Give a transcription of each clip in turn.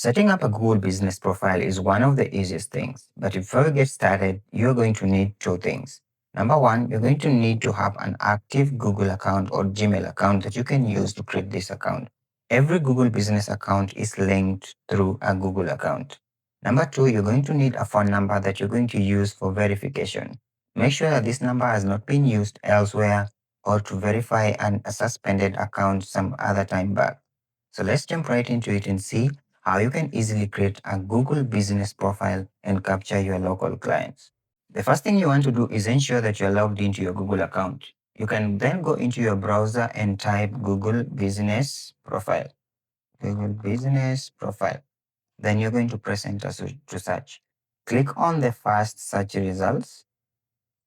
Setting up a Google business profile is one of the easiest things, but before you get started, you're going to need two things. Number one, you're going to need to have an active Google account or Gmail account that you can use to create this account. Every Google business account is linked through a Google account. Number two, you're going to need a phone number that you're going to use for verification. Make sure that this number has not been used elsewhere or to verify a suspended account some other time back. So let's jump right into it and see how you can easily create a Google business profile and capture your local clients. The first thing you want to do is ensure that you're logged into your Google account. You can then go into your browser and type Google business profile. Google business profile. Then you're going to press enter to search. Click on the first search results.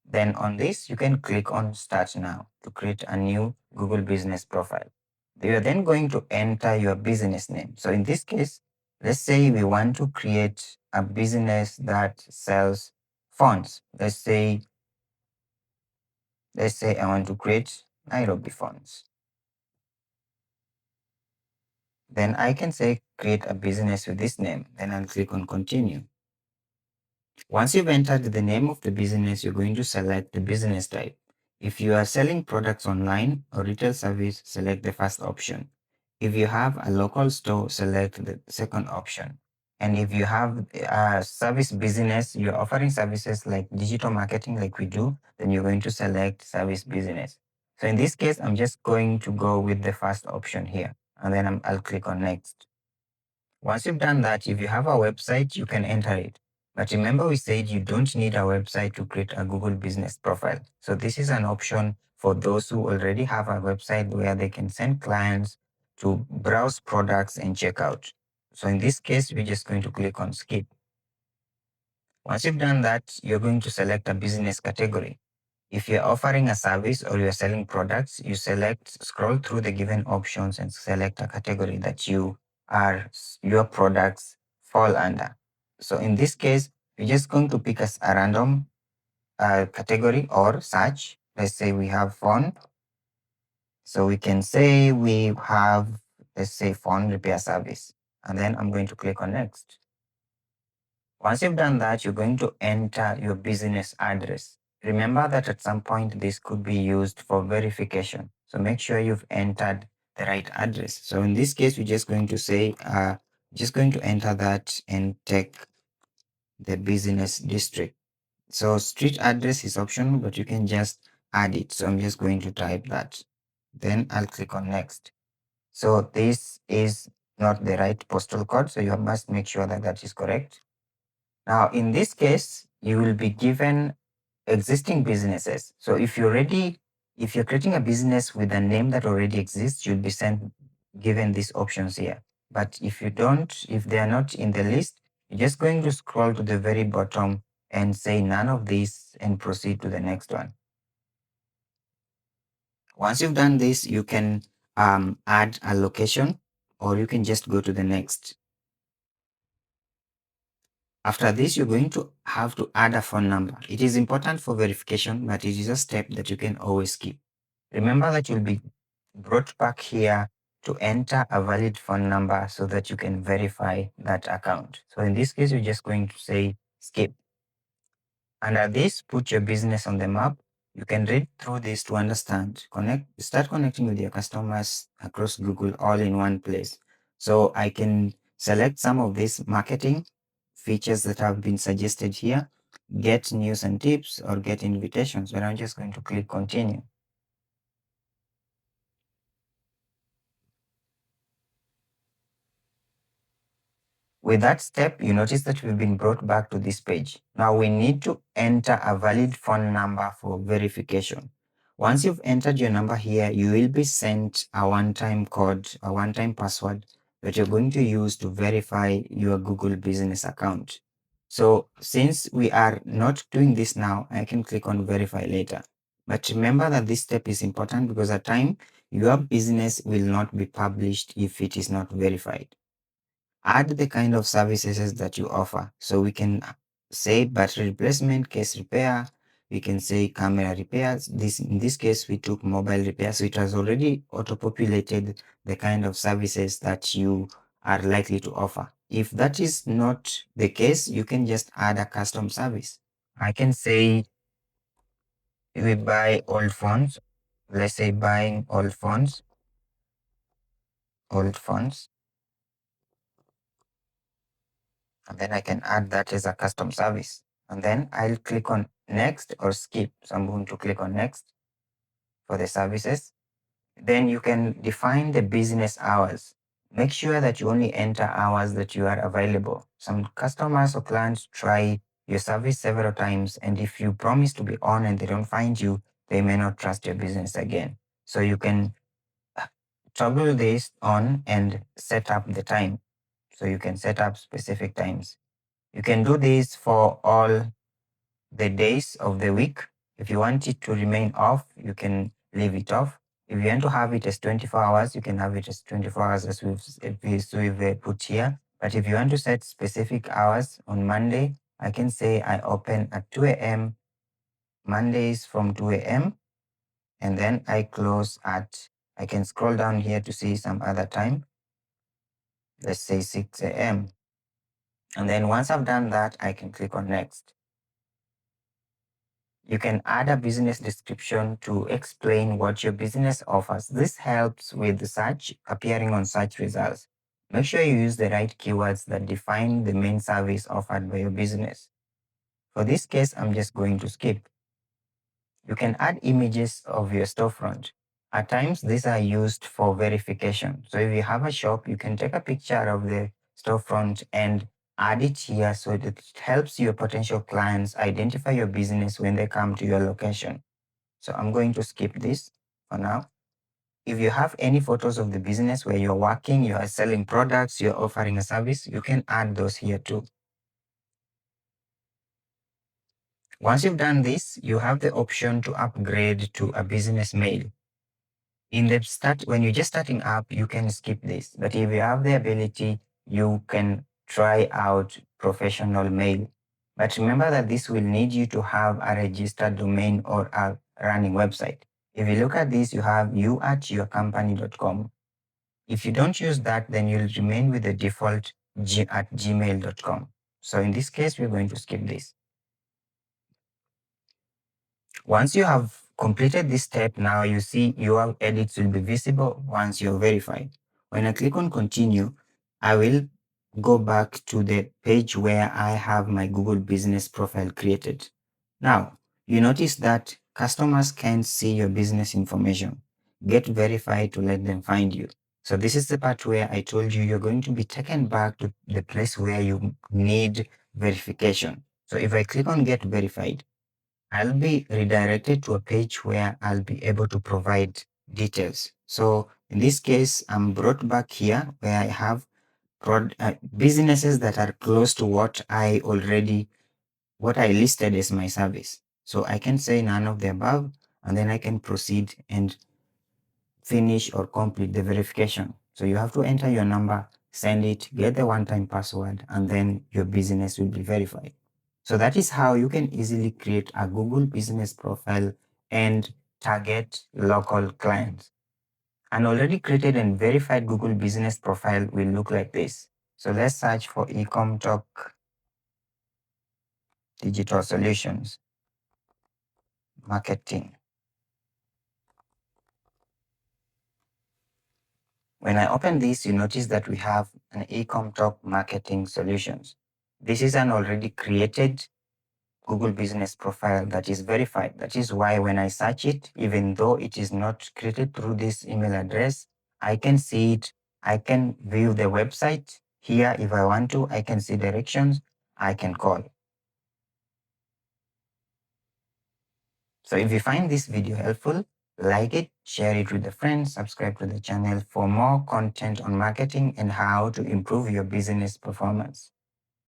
Then on this, you can click on Start Now to create a new Google Business profile. You are then going to enter your business name. So in this case, let's say we want to create a business that sells fonts. Let's say I want to create Nairobi fonts. Then I can say create a business with this name. Then I'll click on continue. Once you've entered the name of the business, you're going to select the business type. If you are selling products online or retail service, select the first option. If you have a local store, select the second option. And if you have a service business, you're offering services like digital marketing like we do, then you're going to select service business. So in this case, I'm just going to go with the first option here, and then I'll click on next. Once you've done that, if you have a website, you can enter it. But remember we said you don't need a website to create a Google business profile. So this is an option for those who already have a website where they can send clients to browse products and check out. So in this case, we're just going to click on skip. Once you've done that, you're going to select a business category. If you're offering a service or you're selling products, you scroll through the given options and select a category that your products fall under. So in this case, we're just going to pick a random category or search. Let's say we have phone. So we can say we have, let's say, phone repair service. And then I'm going to click on next. Once you've done that, you're going to enter your business address. Remember that at some point this could be used for verification. So make sure you've entered the right address. So in this case, we're just going to say, just going to enter that and take the business district. So street address is optional, but you can just add it. So I'm just going to type that. Then I'll click on next. So this is not the right postal code. So you must make sure that that is correct. Now, in this case, you will be given existing businesses. So if you're creating a business with a name that already exists, you'll be given these options here. But if they are not in the list, you're just going to scroll to the very bottom and say none of these and proceed to the next one. Once you've done this, you can add a location, or you can just go to the next. After this, you're going to have to add a phone number. It is important for verification, but it is a step that you can always skip. Remember that you'll be brought back here to enter a valid phone number so that you can verify that account. So in this case, you're just going to say skip. Under this, put your business on the map. You can read through this to understand. Start connecting with your customers across Google all in one place. So I can select some of these marketing features that have been suggested here, get news and tips, or get invitations, but I'm just going to click continue. With that step, you notice that we've been brought back to this page. Now we need to enter a valid phone number for verification. Once you've entered your number here, you will be sent a one-time code, a one-time password that you're going to use to verify your Google business account. So since we are not doing this now, I can click on verify later. But remember that this step is important because at time your business will not be published if it is not verified. Add the kind of services that you offer. So we can say battery replacement, case repair, we can say camera repairs. In this case, we took mobile repair. So it has already auto-populated the kind of services that you are likely to offer. If that is not the case, you can just add a custom service. I can say we buy old phones. Let's say buying old phones, and then I can add that as a custom service. And then I'll click on next or skip. So I'm going to click on next for the services. Then you can define the business hours. Make sure that you only enter hours that you are available. Some customers or clients try your service several times, and if you promise to be on and they don't find you, they may not trust your business again. So you can toggle this on and set up the time. So you can set up specific times. You can do this for all the days of the week. If you want it to remain off, you can leave it off. If you want to have it as 24 hours, you can have it as 24 hours as we've put here. But if you want to set specific hours on Monday, I can say I open at 2 a.m. Mondays from 2 a.m. and then I close at, I can scroll down here to see some other time. Let's say 6 a.m. And then once I've done that, I can click on next. You can add a business description to explain what your business offers. This helps with search, appearing on search results. Make sure you use the right keywords that define the main service offered by your business. For this case, I'm just going to skip. You can add images of your storefront. At times, these are used for verification. So if you have a shop, you can take a picture of the storefront and add it here so that it helps your potential clients identify your business when they come to your location. So I'm going to skip this for now. If you have any photos of the business where you're working, you are selling products, you're offering a service, you can add those here too. Once you've done this, you have the option to upgrade to a business mail. In the start, when you're just starting up, you can skip this. But if you have the ability, you can try out professional mail. But remember that this will need you to have a registered domain or a running website. If you look at this, you have you@yourcompany.com. If you don't use that, then you'll remain with the default at gmail.com. So in this case, we're going to skip this. Once you have completed this step, now you see your edits will be visible once you're verified. When I click on continue, I will go back to the page where I have my Google Business profile created. Now, you notice that customers can't see your business information. Get verified to let them find you. So this is the part where I told you you're going to be taken back to the place where you need verification. So if I click on get verified, I'll be redirected to a page where I'll be able to provide details. So in this case, I'm brought back here where I have businesses that are close to what I listed as my service. So I can say none of the above, and then I can proceed and finish or complete the verification. So you have to enter your number, send it, get the one-time password, and then your business will be verified. So that is how you can easily create a Google business profile and target local clients. An already created and verified Google business profile will look like this. So let's search for EcomTalk Digital Solutions Marketing. When I open this, you notice that we have an EcomTalk Marketing Solutions. This is an already created Google business profile that is verified. That is why when I search it, even though it is not created through this email address, I can see it. I can view the website here. If I want to, I can see directions. I can call. So if you find this video helpful, like it, share it with a friend, subscribe to the channel for more content on marketing and how to improve your business performance.